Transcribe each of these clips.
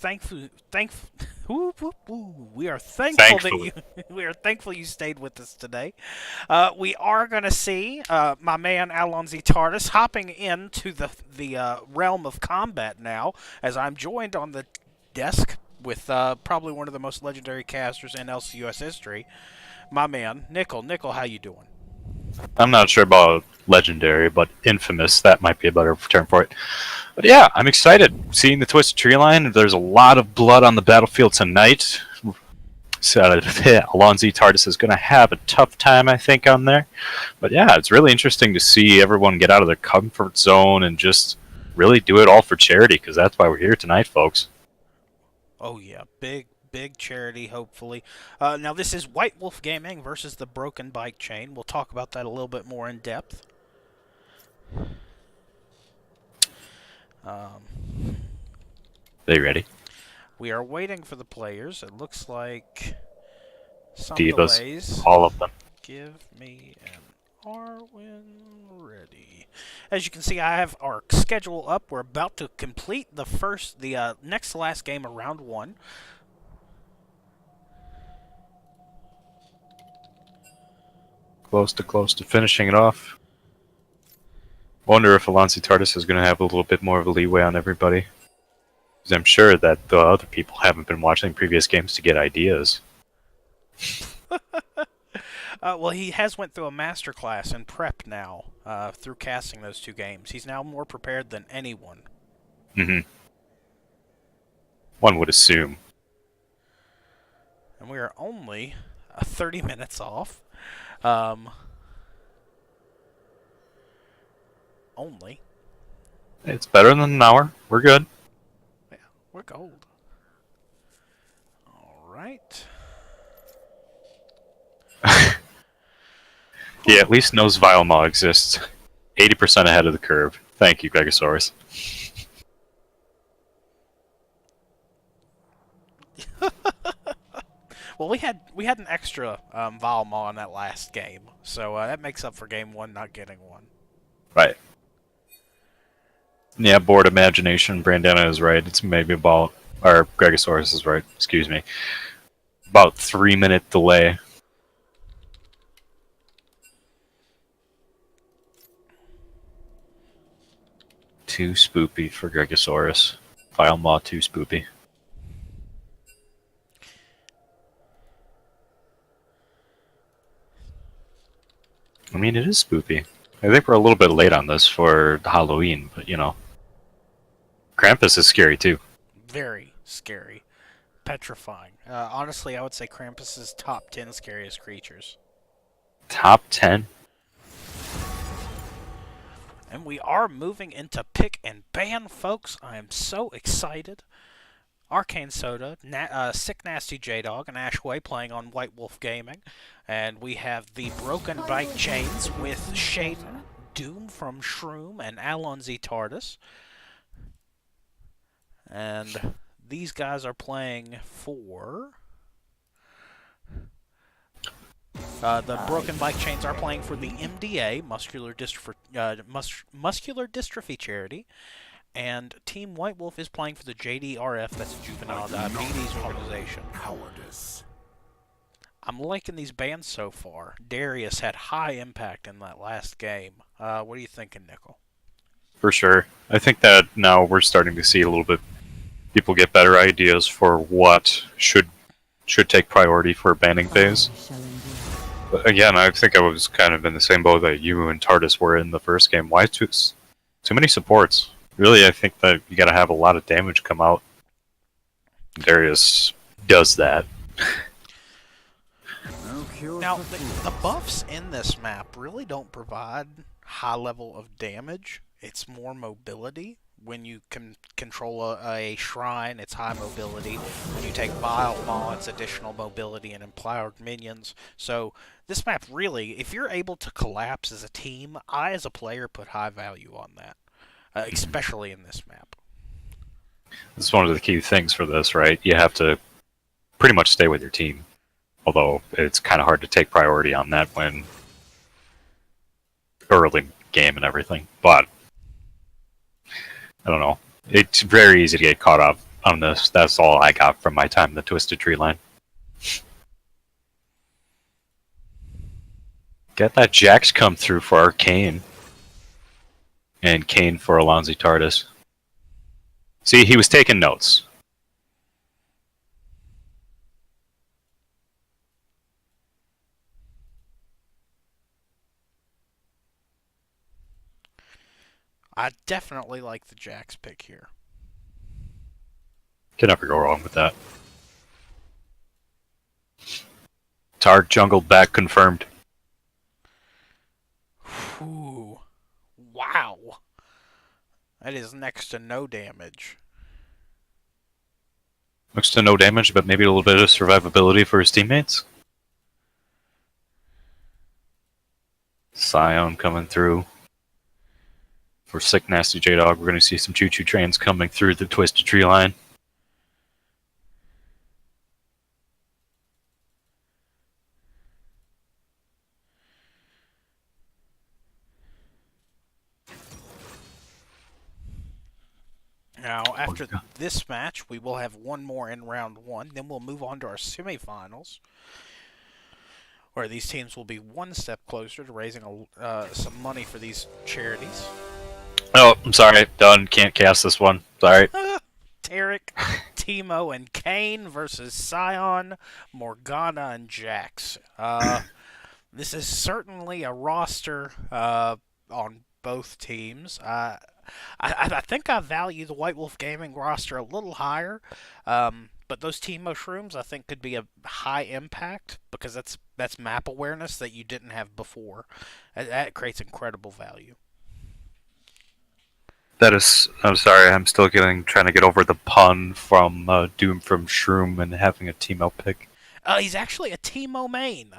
we are thankful that Thankfully. you we are thankful you stayed with us today. We are going to see my man Alonzi Tardis hopping into the realm of combat now, as I'm joined on the desk with probably one of the most legendary casters in LCUS history, my man Nickel. Nickel, how you doing? I'm not sure about legendary, but infamous, that might be a better term for it. But yeah, I'm excited. Seeing the Twisted Tree Line, there's a lot of blood on the battlefield tonight. So, Alonzi Tardis is going to have a tough time, I think, on there. But yeah, it's really interesting to see everyone get out of their comfort zone and just really do it all for charity, because that's why we're here tonight, folks. Oh yeah, big charity. Hopefully, now this is White Wolf Gaming versus the Broken Bike Chain. We'll talk about that a little bit more in depth. Um, Are you ready? we are waiting for the players. It looks like some Divas. delays. All of them. Give me an R when ready. As you can see, I have our schedule up. We're about to complete the next to last game of round one. Close to finishing it off. Wonder if Alonso Tardis is going to have a little bit more of a leeway on everybody. Because I'm sure that the other people haven't been watching previous games to get ideas. Well, he has went through a master class in prep now through casting those two games. He's now more prepared than anyone. Mm-hmm. One would assume. And we are only 30 minutes off. Um, only. It's better than an hour. We're good. Yeah, we're gold. All right. He at least knows Vilemaw exists. 80% ahead of the curve. Thank you, Gregosaurus. Well, we had an extra Valmaw in that last game, so that makes up for game one not getting one. Right. Yeah, board imagination. Brandana is right. It's maybe about, or Gregosaurus is right. Excuse me. About 3 minute delay. Too spoopy for Gregosaurus. Vilemaw too spoopy. I mean, it is spoopy. I think we're a little bit late on this for Halloween, but you know. Krampus is scary too. Very scary, petrifying. Honestly, I would say Krampus is top 10 scariest creatures. Top 10? And we are moving into pick and ban, folks. I am so excited. Arcane Soda, Sick Nasty J Dog, and Ashway playing on White Wolf Gaming. And we have the Broken Bike Chains with Shaden, Doom from Shroom, and Alonzi Tardis. And these guys are playing for. The Broken Bike Chains are playing for the MDA, Muscular Dystrophy Charity. And Team White Wolf is playing for the JDRF, that's Juvenile Diabetes Organization. Cowardice. I'm liking these bands so far. Darius had high impact in that last game. What are you thinking, Nickel? For sure. I think that now we're starting to see a little bit people get better ideas for what should take priority for banning phase. But again, I think I was kind of in the same boat that you and Tardis were in the first game. Why too many supports? Really, I think that you got to have a lot of damage come out. Darius does that. Now, the buffs in this map really don't provide high level of damage. It's more mobility. When you can control a shrine, it's high mobility. When you take Vile Maw, it's additional mobility and empowered minions. So this map really, if you're able to collapse as a team, I as a player put high value on that, especially in this map. That's one of the key things for this, right? You have to pretty much stay with your team. Although it's kind of hard to take priority on that when early game and everything. But I don't know. It's very easy to get caught up on this. That's all I got from my time in the Twisted Tree Line. Get that Jax come through for Arcane. And Kane for Alonzi Tardis. See, he was taking notes. I definitely like the Jax pick here. Can never go wrong with that. Targ jungle back confirmed. Ooh. Wow. That is next to no damage. Next to no damage, but maybe a little bit of survivability for his teammates. Scion coming through. For Sick Nasty J-Dog, we're going to see some choo-choo trains coming through the Twisted Tree Line. Now, after this match, we will have one more in round one. Then we'll move on to our semifinals, where these teams will be one step closer to raising some money for these charities. Oh, I'm sorry. Done. Can't cast this one. Sorry. Tarek, Teemo, and Kane versus Scion, Morgana, and Jax. This is certainly a roster on both teams. I think I value the White Wolf Gaming roster a little higher, but those team mushrooms I think could be a high impact because that's map awareness that you didn't have before. That creates incredible value. That is. I'm sorry. I'm still trying to get over the pun from Doom from Shroom and having a Teemo pick. He's actually a Teemo main.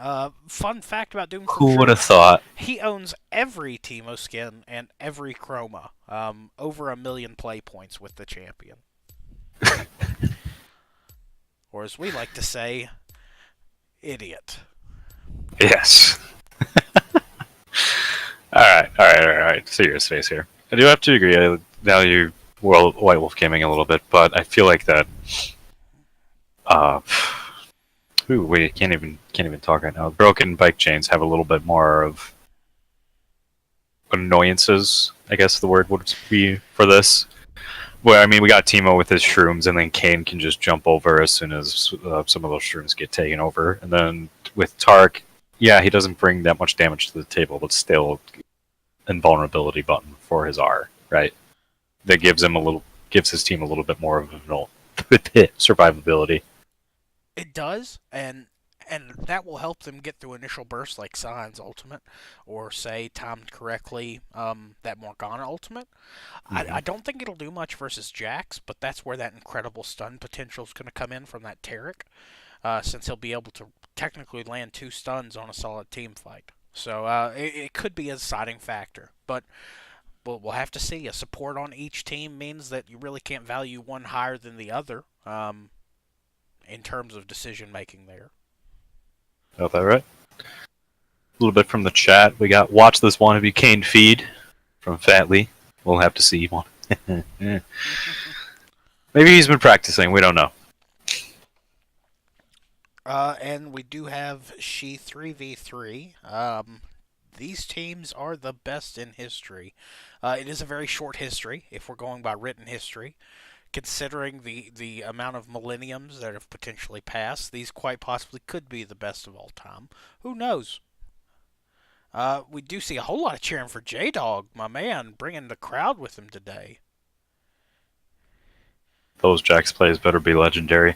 Fun fact about Doom from Who would Shroom, have thought? he owns every Teemo skin and every chroma. Over 1 million play points with the champion. Or as we like to say, idiot. Yes. All right. Serious face here. I do have to agree. I value White Wolf Gaming a little bit, but I feel like that. We can't even talk right now. Broken bike chains have a little bit more of annoyances. I guess the word would be for this. Well, I mean, we got Teemo with his shrooms, and then Kane can just jump over as soon as some of those shrooms get taken over. And then with Tark, yeah, he doesn't bring that much damage to the table, but still invulnerability button for his R, right? That gives his team a little bit more of survivability. It does, and that will help them get through initial bursts like Sion's ultimate, or say timed correctly that Morgana ultimate. Mm-hmm. I don't think it'll do much versus Jax, but that's where that incredible stun potential is going to come in from that Tarek, since he'll be able to technically land 2 stuns on a solid team fight. So it could be a deciding factor, but we'll have to see. A support on each team means that you really can't value one higher than the other in terms of decision making there. Got that right? A little bit from the chat. We got Watch This Wannabe Kane feed from Fatley. We'll have to see one. Maybe he's been practicing. We don't know. And we do have She 3v3. These teams are the best in history. It is a very short history, if we're going by written history. Considering the amount of millenniums that have potentially passed, these quite possibly could be the best of all time. Who knows? We do see a whole lot of cheering for J-Dog, my man, bringing the crowd with him today. Those Jax plays better be legendary.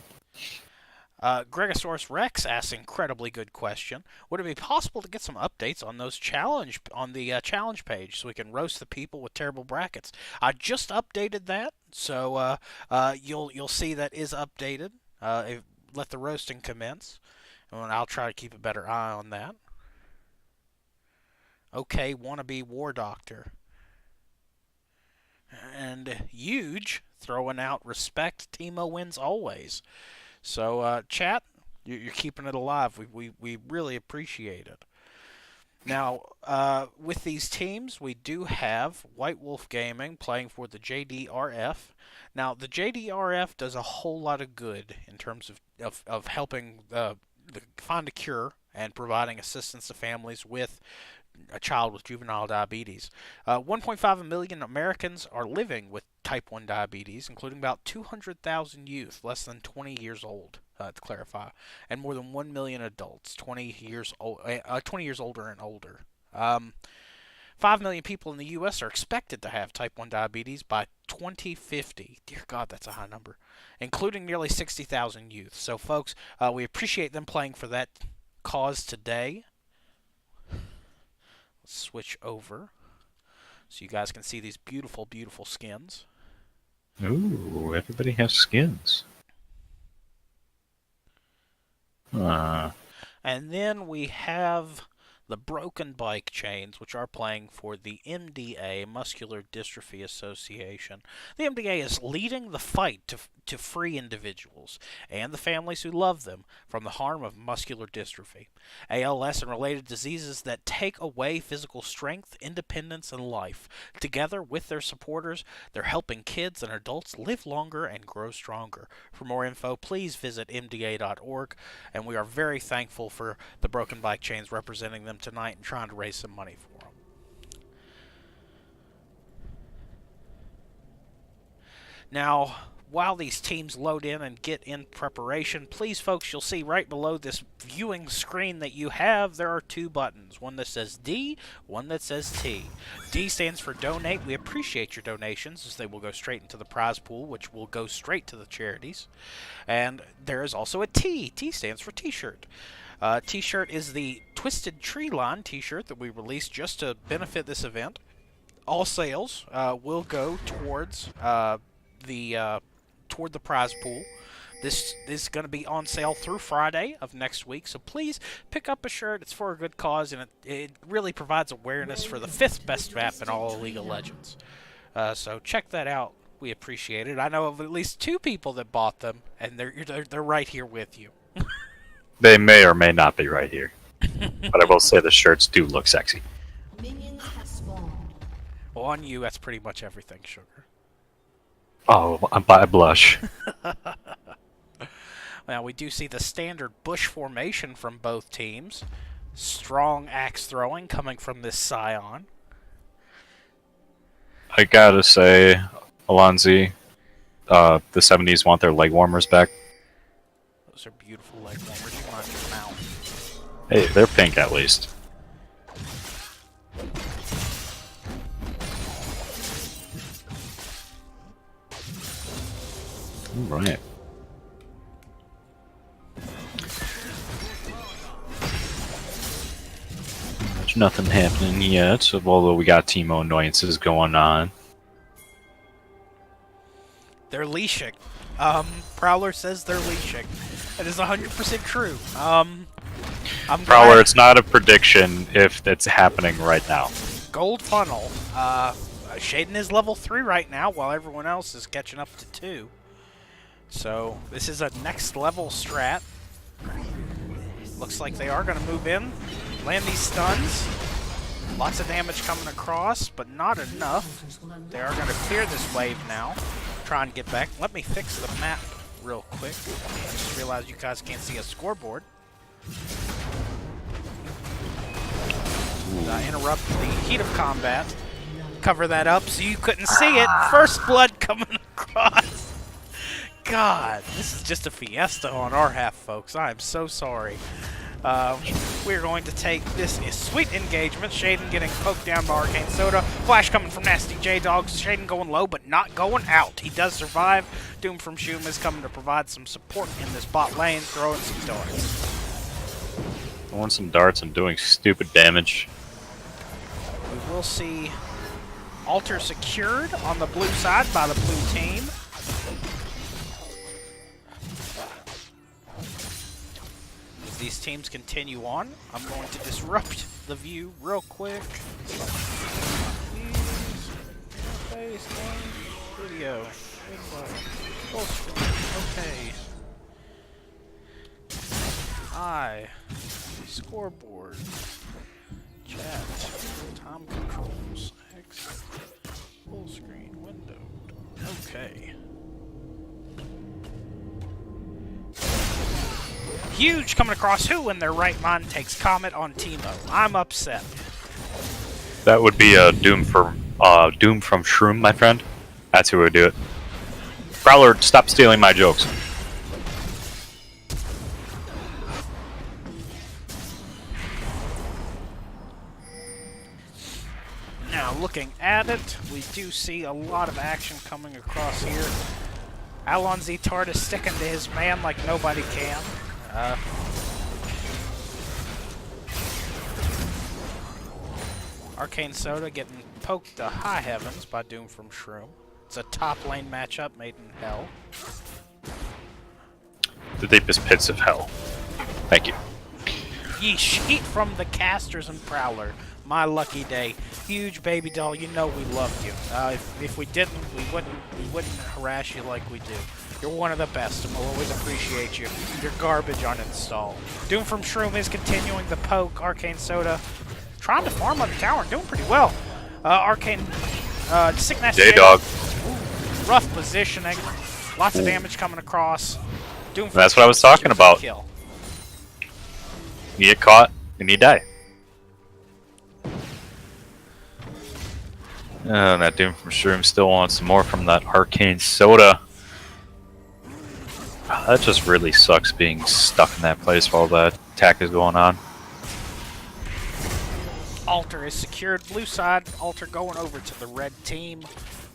Gregosaurus Rex asks an incredibly good question. Would it be possible to get some updates on those challenge page so we can roast the people with terrible brackets? I just updated that, so you'll see that is updated. Let the roasting commence, and I'll try to keep a better eye on that. Okay, wannabe War Doctor. And Huge throwing out respect. Teemo wins always. So, chat, you're keeping it alive. We really appreciate it. Now, with these teams, we do have White Wolf Gaming playing for the JDRF. Now, the JDRF does a whole lot of good in terms of helping find a cure and providing assistance to families with a child with juvenile diabetes. 1.5 million Americans are living with type 1 diabetes, including about 200,000 youth less than 20 years old, to clarify, and more than 1 million adults 20 years older and older. 5 million people in the U.S. are expected to have type 1 diabetes by 2050. Dear God, that's a high number, including nearly 60,000 youth. So, folks, we appreciate them playing for that cause today. Let's switch over so you guys can see these beautiful, beautiful skins. Ooh, everybody has skins. And then we have the Broken Bike Chains, which are playing for the MDA, Muscular Dystrophy Association. The MDA is leading the fight to free individuals and the families who love them from the harm of muscular dystrophy, ALS, and related diseases that take away physical strength, independence, and life. Together with their supporters, they're helping kids and adults live longer and grow stronger. For more info, please visit mda.org, and we are very thankful for the Broken Bike Chains representing them tonight and trying to raise some money for them. Now, while these teams load in and get in preparation, please, folks, you'll see right below this viewing screen that you have, there are two buttons. One that says D, one that says T. D stands for donate. We appreciate your donations, as they will go straight into the prize pool, which will go straight to the charities. And there is also a T. T stands for T-shirt. T-shirt is the Twisted Treeline T-shirt that we released just to benefit this event. All sales will go towards toward the prize pool. This is going to be on sale through Friday of next week, so please pick up a shirt. It's for a good cause, and it really provides awareness for the 5th best map in all of League of Legends. So check that out. We appreciate it. I know of at least 2 people that bought them, and they're right here with you. They may or may not be right here. But I will say the shirts do look sexy. Minions have spawned. Well, on you, that's pretty much everything, Sugar. Oh, I blush. Now, we do see the standard bush formation from both teams. Strong axe throwing coming from this Scion. I gotta say, Alonzi, the 70s want their leg warmers back. Those are beautiful leg warmers. You want them out. Hey, they're pink at least. Alright. There's nothing happening yet, although we got Teemo annoyances going on. They're leashing. Prowler says they're leashing. It is 100% true. I'm Prowler, glad. it's not a prediction if it's happening right now. Gold funnel. Shaden is level 3 right now, while everyone else is catching up to 2. So this is a next level strat. Looks like they are going to move in, land these stuns. Lots of damage coming across, but not enough. They are going to clear this wave now. Try and get back. Let me fix the map real quick. I just realized you guys can't see a scoreboard. Interrupt the heat of combat. Cover that up so you couldn't see it. First blood coming across. God, this is just a fiesta on our half, folks. I am so sorry. We're going to take this sweet engagement. Shaden getting poked down by Arcane Soda. Flash coming from Nasty J-Dogs. Shaden going low, but not going out. He does survive. Doom from Shum is coming to provide some support in this bot lane, throwing some darts. Throwing some darts and doing stupid damage. We will see Altar secured on the blue side by the blue team. As these teams continue on, I'm going to disrupt the view real quick. Please, video. Okay. Scoreboard. Check that. Time controls. Exit. Full screen window. Okay. Huge coming across. Who in their right mind takes Comet on Teemo? I'm upset. That would be Doom from Shroom, my friend. That's who would do it. Prowler, stop stealing my jokes. Now, looking at it, we do see a lot of action coming across here. Alon Z-Tard is sticking to his man like nobody can. Arcane Soda getting poked to high heavens by Doom from Shroom. It's a top lane matchup made in hell. The deepest pits of hell. Thank you. Yeesh, heat from the casters and Prowler. My lucky day. Huge baby doll, you know we loved you. If we didn't, we wouldn't harass you like we do. You're one of the best, and we'll always appreciate you. You're garbage uninstall. Doom from Shroom is continuing the poke. Arcane Soda trying to farm on the tower and doing pretty well. Arcane Sickness J-Dog. Rough positioning. Lots of damage coming across. Doom from That's what I was talking about. Kill. You get caught, and you die. And that Doom from Shroom still wants some more from that Arcane Soda. That just really sucks being stuck in that place while that attack is going on. Altar is secured. Blue side, Altar going over to the red team.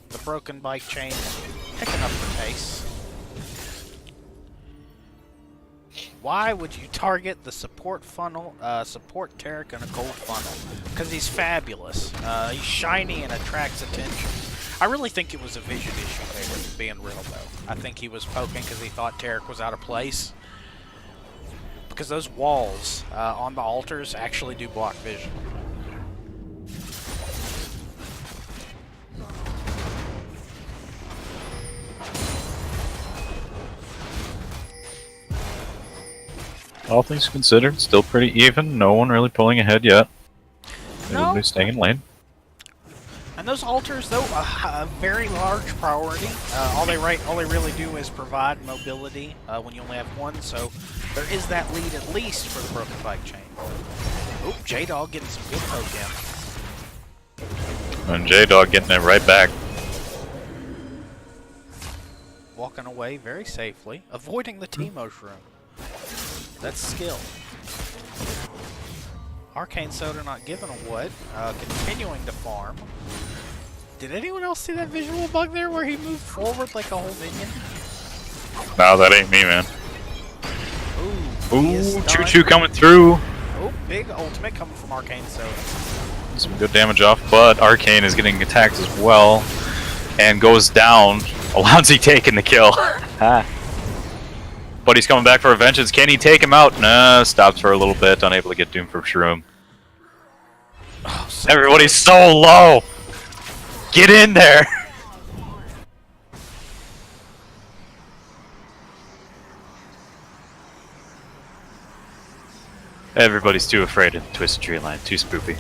The broken bike chain picking up the pace. Why would you target the support funnel, support Tarek in a gold funnel? Because he's fabulous. He's shiny and attracts attention. I really think it was a vision issue there, being real though. I think he was poking because he thought Tarek was out of place. Because those walls on the altars actually do block vision. All things considered, still pretty even. No one really pulling ahead yet. No. Everybody's staying in lane. And those altars, though, a very large priority. All they really do is provide mobility when you only have one. So there is that lead at least for the broken bike chain. Oop, J-Dog getting some good poke in. And J-Dog getting it right back. Walking away very safely, avoiding the Teemo Shroom. That's skill. Arcane Soda not giving a what. Continuing to farm. Did anyone else see that visual bug there where he moved forward like a whole minion? No, that ain't me, man. Ooh, Ooh, Choo-Choo coming through. Oh, big ultimate coming from Arcane Soda. Some good damage off, but Arcane is getting attacked as well. And goes down. Alonzi taking the kill. But he's coming back for a vengeance. Can he take him out? Nah, stops for a little bit, unable to get Doom from Shroom. Oh, so Everybody's so low! Get in there! Everybody's too afraid of Twisted Treeline, too spoopy.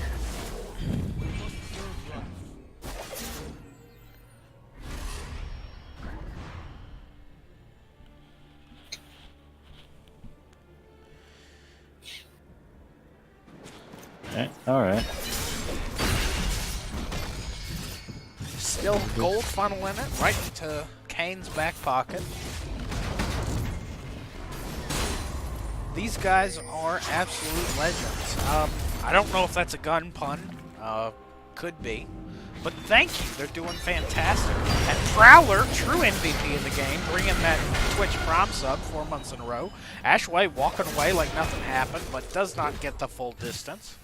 Alright. Still gold funnel in it, right into Kane's back pocket. These guys are absolute legends. I don't know if that's a gun pun. Could be. But thank you, they're doing fantastic. And Prowler, true MVP of the game, bringing that Twitch Prime sub 4 months in a row. Ashway walking away like nothing happened, but does not get the full distance.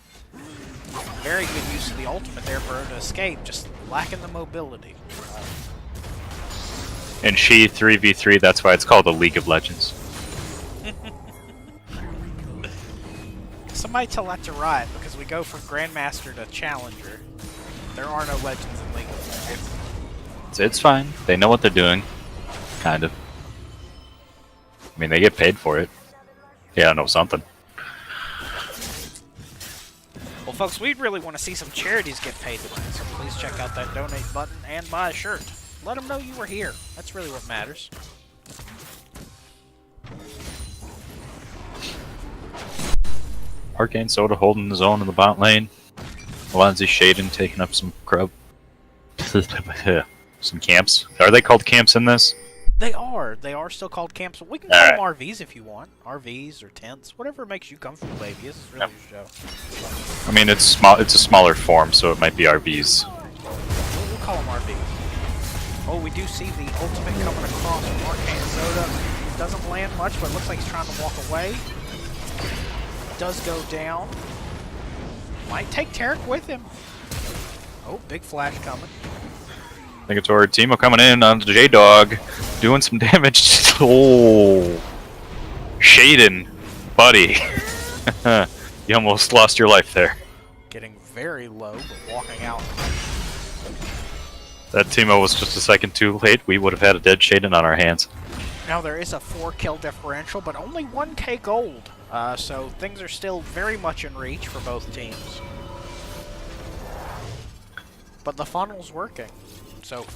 Very good use of the ultimate there for her to escape, just lacking the mobility. And she 3v3, that's why it's called a League of Legends. Somebody tell that to Riot, because we go from Grandmaster to Challenger. There are no legends in League of Legends. It's fine. They know what they're doing. Kind of. I mean, they get paid for it. Yeah, I know something. Well, Well, folks, we'd really want to see some charities get paid tonight, so please check out that donate button and buy a shirt. Let them know you were here. That's really what matters. Arcane Soda holding his own in the bot lane. Alonzi Shaden taking up some grub. Some camps. Are they called camps in this? They are. They are still called camps. We can call them RVs if you want. RVs or tents. Whatever makes you comfortable, baby. This is really your show. I mean, it's small. It's a smaller form, so it might be RVs. We'll call them RVs. Oh, we do see the ultimate coming across from Arcane Soda. Doesn't land much, but it looks like he's trying to walk away. Does go down. Might take Tarek with him. Oh, big flash coming. I think it's our Timo coming in on the J-Dog, doing some damage. Oh, Shaden, buddy. You almost lost your life there. Getting very low, but walking out. That Timo was just a second too late. We would have had a dead Shaden on our hands. Now there is a 4-kill differential, but only 1k gold. So things are still very much in reach for both teams. But the funnel's working. So,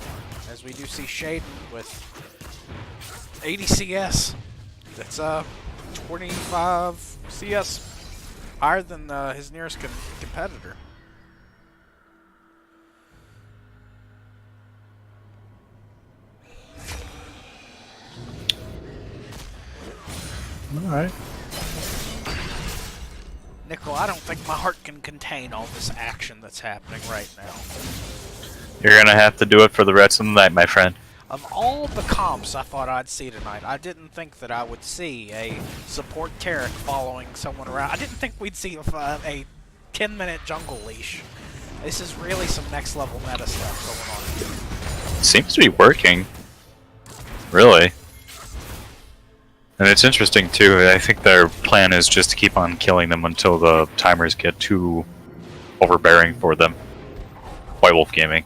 as we do see Shaden with 80 CS, that's 25 CS higher than his nearest competitor. Alright. Nickel, I don't think my heart can contain all this action that's happening right now. You're gonna have to do it for the rest of the night, my friend. Of all the comps I thought I'd see tonight, I didn't think that I would see a support Tarek following someone around. I didn't think we'd see a 10-minute jungle leash. This is really some next level meta stuff going on here. It seems to be working. Really. And it's interesting too. I think their plan is just to keep on killing them until the timers get too overbearing for them. White Wolf Gaming.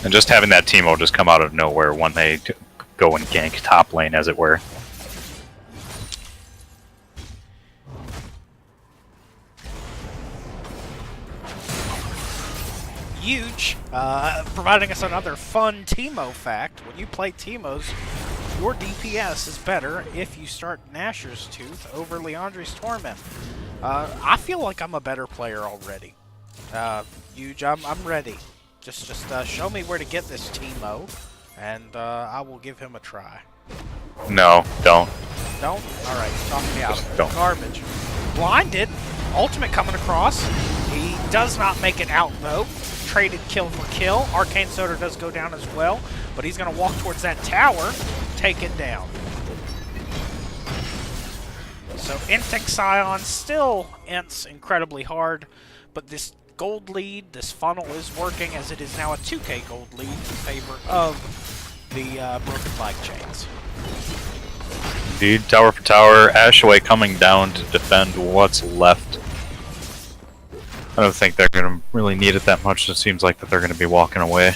And just having that Teemo just come out of nowhere when they go and gank top lane, as it were. Huge, providing us another fun Teemo fact. When you play Teemos, your DPS is better if you start Nashor's Tooth over Leandri's Torment. I feel like I'm a better player already. Huge, I'm ready. Just show me where to get this Teemo, and I will give him a try. No, don't. Don't? Alright, talk me out of it. Don't. Garbage. Blinded. Ultimate coming across. He does not make it out, though. Traded kill for kill. Arcane Soda does go down as well, but he's going to walk towards that tower, take it down. So Intek Scion still ints incredibly hard, but this gold lead, this funnel is working, as it is now a 2k gold lead in favor of the Broken Flag Chains. Indeed, tower for tower. Ashaway coming down to defend what's left. I don't think they're going to really need it that much. It seems like that they're going to be walking away.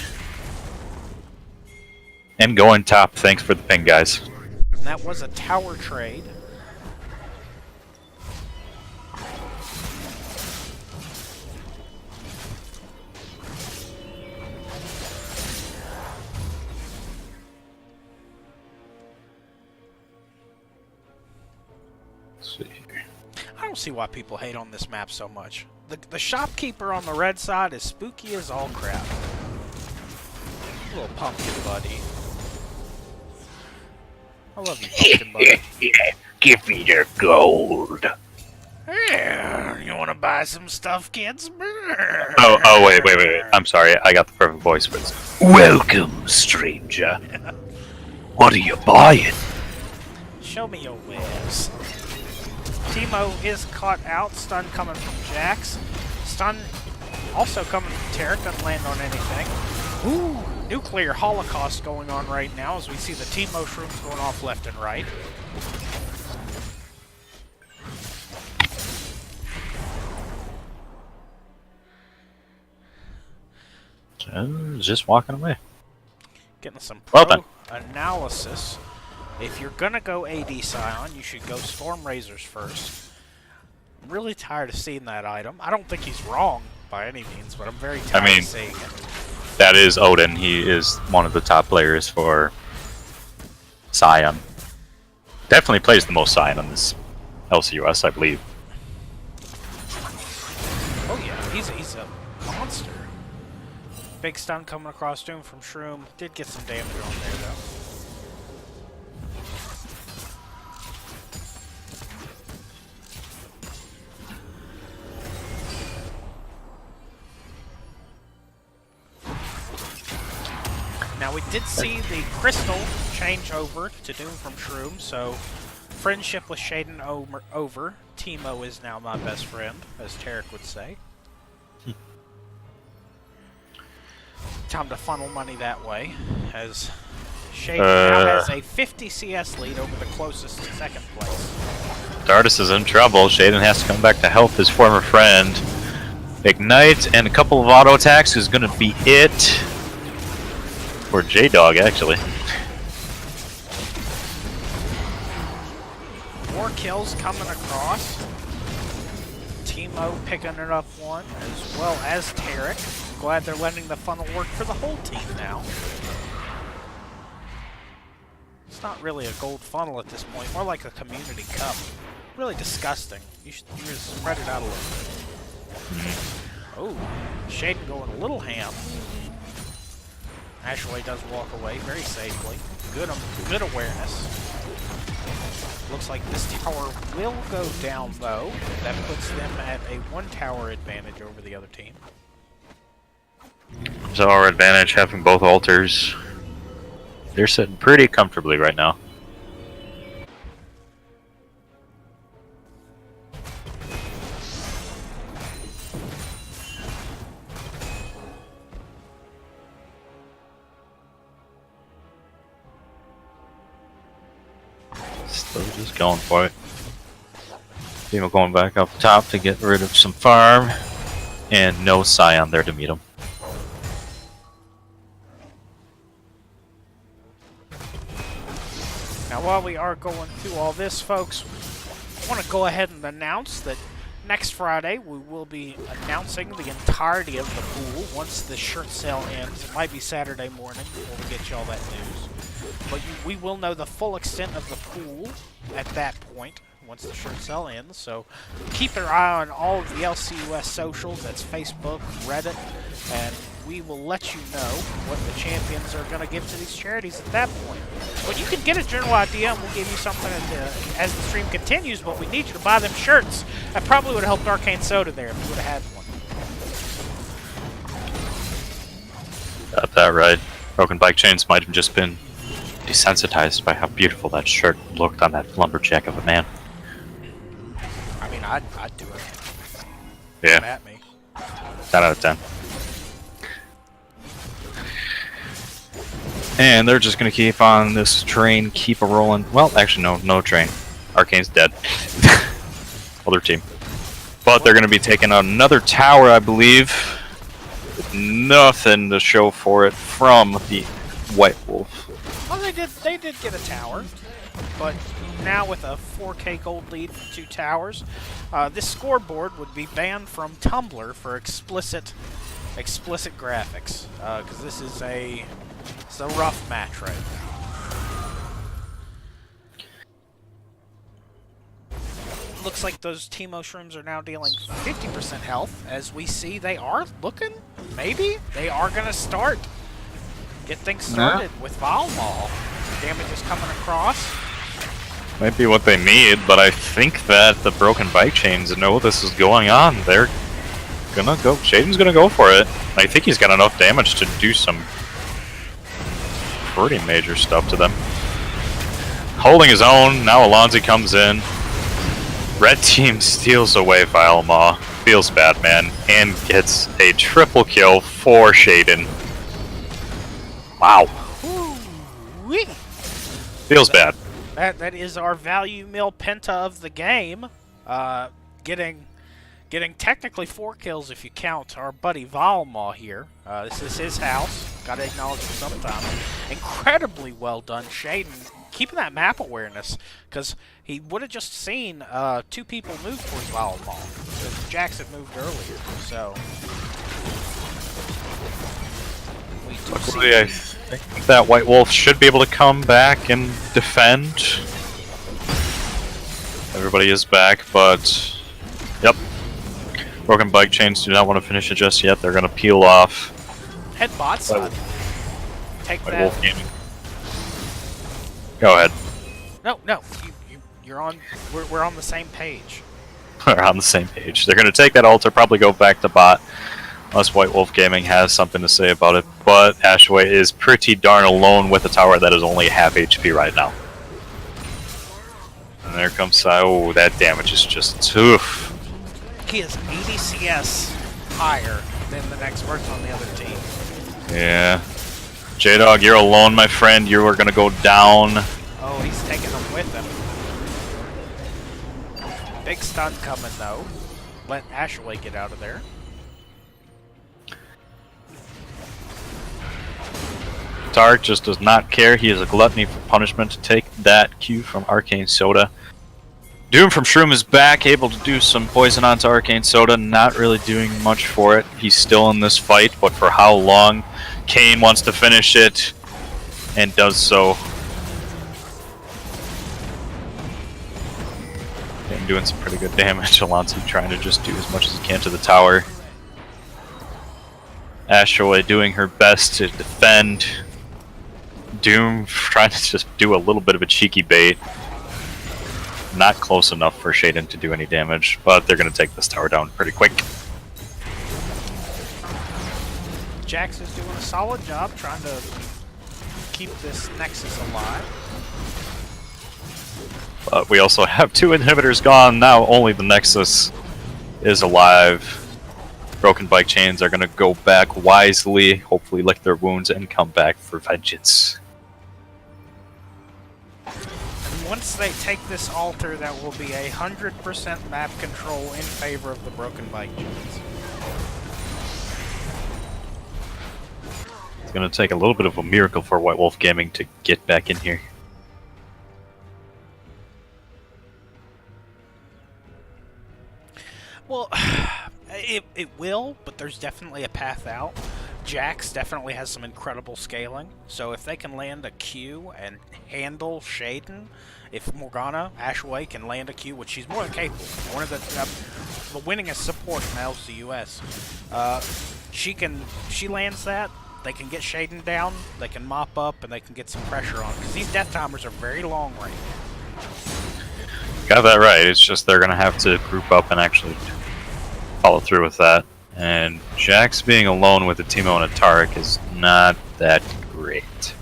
And going top. Thanks for the ping, guys. And that was a tower trade. Let's see here. I don't see why people hate on this map so much. The shopkeeper on the red side is spooky as all crap. Little pumpkin buddy. I love you, pumpkin buddy. Give me your gold. Yeah, you want to buy some stuff, kids? Oh, wait. I'm sorry. I got the perfect voice for this. Welcome, stranger. What are you buying? Show me your wares. Teemo is caught out. Stun coming from Jax. Stun also coming from Tarek. Doesn't land on anything. Ooh, nuclear holocaust going on right now as we see the Teemo shrooms going off left and right. Just walking away. Getting some pro Well analysis. If you're gonna go AD Scion, you should go Storm Razors first. I'm really tired of seeing that item. I don't think he's wrong by any means, but I'm very tired of seeing it. That is Odin. He is one of the top players for Scion. Definitely plays the most Scion on this LCUS, I believe. Oh yeah, he's a monster. Big stun coming across to him from Shroom. Did get some damage on there though. Now we did see the crystal change over to Doom from Shroom, so friendship with Shaden over. Teemo is now my best friend, as Tarek would say. Time to funnel money that way, as Shaden now has a 50 CS lead over the closest to second place. Dardis is in trouble. Shaden has to come back to help his former friend. Ignite and a couple of auto attacks is going to be it. Or J-Dog, actually. 4 kills coming across. Teemo picking it up one, as well as Tarek. Glad they're letting the funnel work for the whole team now. It's not really a gold funnel at this point, more like a community cup. Really disgusting. You should spread it out a little bit. Oh, Shaden going a little ham. Ashley does walk away very safely. Good awareness. Looks like this tower will go down though. That puts them at a 1 tower advantage over the other team. So our advantage having both altars. They're sitting pretty comfortably right now. Still just going for it. Teemo going back up top to get rid of some farm. And no Scion there to meet him. Now while we are going through all this, folks, I want to go ahead and announce that next Friday we will be announcing the entirety of the pool once the shirt sale ends. It might be Saturday morning before we get you all that news. But we will know the full extent of the pool at that point once the shirt sale ends. So keep your eye on all of the LCUS socials. That's Facebook, Reddit, and we will let you know what the champions are going to give to these charities at that point. But you can get a general idea, and we'll give you something as the stream continues, but we need you to buy them shirts. That probably would have helped Arcane Soda there if you would have had one. Got that right. Broken Bike Chains might have just been desensitized by how beautiful that shirt looked on that lumberjack of a man. I mean, I'd do it. Yeah. Come at me. 10 out of 10. And they're just gonna keep on this train, keep a rolling. Well, actually, no train. Arcane's dead. Other team. But they're gonna be taking out another tower, I believe. With nothing to show for it from the White Wolf. Well, they did get a tower, but now with a 4K gold lead from 2 towers, this scoreboard would be banned from Tumblr for explicit graphics, because this is it's a rough match right now. Looks like those Teemo Shrooms are now dealing 50% health. As we see, they are looking, maybe, they are going to start. Get things started with Valmaul. Damage is coming across. Might be what they need, but I think that the Broken Bike Chains know this is going on. They're gonna go. Shaden's gonna go for it. I think he's got enough damage to do some pretty major stuff to them. Holding his own, now Alonzi comes in. Red team steals away Vilemaw. Feels bad, man, and gets a triple kill for Shaden. Wow. Ooh-wee. Feels bad. That is our value mill penta of the game. Getting technically 4 kills if you count our buddy Valmaw here. This is his house. Gotta acknowledge it sometimes. Incredibly well done, Shaden, keeping that map awareness, because he would have just seen 2 people move towards Wild Mall. Jax had moved earlier, so... We do Luckily, I think that White Wolf should be able to come back and defend. Everybody is back, but... Yep. Broken bike chains do not want to finish it just yet. They're going to peel off. Head bot side. Take White that. Wolf Gaming. Go ahead. No, you're on. We're on the same page. We're on the same page. They're going to take that altar, probably go back to bot. Unless White Wolf Gaming has something to say about it. But Ashway is pretty darn alone with a tower that is only half HP right now. And there comes Sai. Oh, that damage is just oof. He is 80 CS higher than the next person on the other team. Yeah. J-Dog, you're alone, my friend. You are going to go down. Oh, he's taking them with him. Big stun coming, though. Let Ashaway get out of there. Tark just does not care. He is a gluttony for punishment to take that Q from Arcane Soda. Doom from Shroom is back, able to do some poison onto Arcane Soda, not really doing much for it. He's still in this fight, but for how long? Kane wants to finish it, and does so. Kane doing some pretty good damage. Alonso trying to just do as much as he can to the tower. Ashaway doing her best to defend. Doom trying to just do a little bit of a cheeky bait. Not close enough for Shaden to do any damage, but they're going to take this tower down pretty quick. Jax is doing a solid job trying to keep this Nexus alive. But we also have 2 inhibitors gone. Now only the Nexus is alive. Broken bike chains are going to go back wisely, hopefully lick their wounds, and come back for vengeance. Once they take this altar, that will be 100% map control in favor of the broken bike chains. It's going to take a little bit of a miracle for White Wolf Gaming to get back in here. Well, it will, but there's definitely a path out. Jax definitely has some incredible scaling, so if they can land a Q and handle Shaden, if Morgana, Ashaway, can land a Q, which she's more than capable, one of the winningest support in the LCUS, she lands that, they can get Shaden down, they can mop up, and they can get some pressure on, because these death timers are very long range. Got that right, it's just they're going to have to group up and actually follow through with that. And Jax being alone with a Teemo and a Taric is not that great.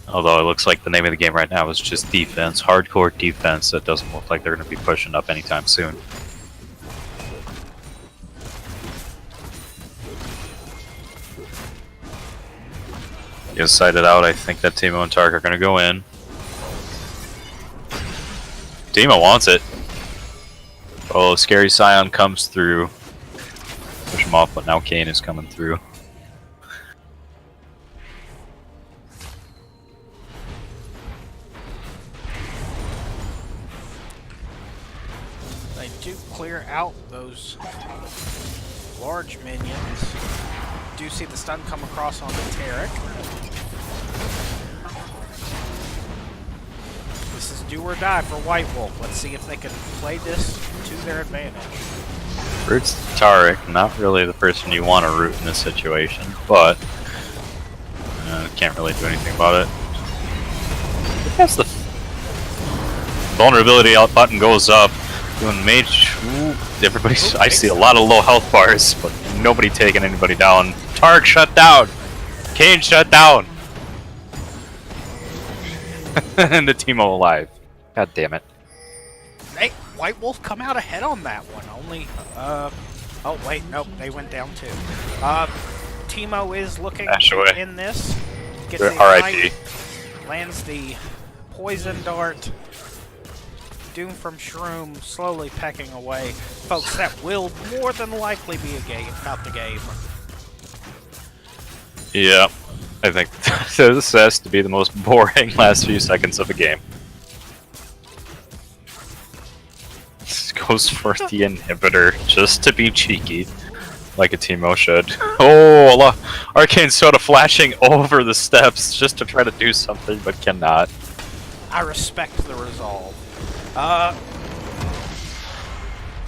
Although it looks like the name of the game right now is just defense, hardcore defense. It doesn't look like they're going to be pushing up anytime soon. Just sighted out, I think that Teemo and Taric are going to go in. Teemo wants it. Oh, Scary Scion comes through. Push him off, but now Kane is coming through. They do clear out those large minions. Do see the stun come across on the Taric. This is do or die for White Wolf. Let's see if they can play this to their advantage. Root's Taric, not really the person you want to root in this situation, but can't really do anything about it. That's the vulnerability out button goes up. Doing mage. Ooh, everybody's. I see a lot of low health bars, but nobody taking anybody down. Taric shut down. Kane shut down. And the Teemo alive. God damn it. Hey, White Wolf come out ahead on that one. Only, oh wait, nope, they went down too. Teemo is looking Ashaway. in this. Gets They're the RIP. ignite, lands the poison dart. Doom from Shroom slowly pecking away. Folks, that will more than likely be a game, not the game. Yeah, I think this has to be the most boring last few seconds of a game. This goes for the inhibitor just to be cheeky, like a Teemo should. Oh, Arcane Soda flashing over the steps just to try to do something, but cannot. I respect the resolve.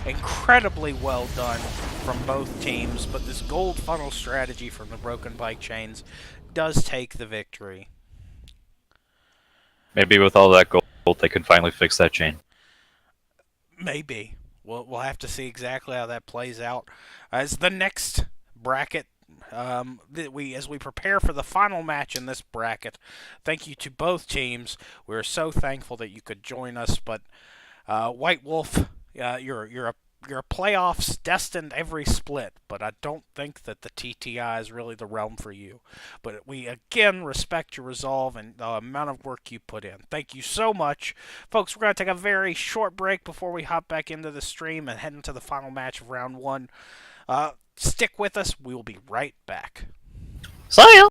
Incredibly well done from both teams, but this gold funnel strategy from the Broken Bike Chains does take the victory. Maybe with all that gold, they can finally fix that chain. Maybe. We'll have to see exactly how that plays out. As the next bracket, as we prepare for the final match in this bracket, thank you to both teams. We're so thankful that you could join us. But White Wolf, you're a playoffs destined every split, but I don't think that the TTI is really the realm for you. But we again respect your resolve and the amount of work you put in. Thank you so much. Folks, we're going to take a very short break before we hop back into the stream and head into the final match of round one. Stick with us. We will be right back. See ya!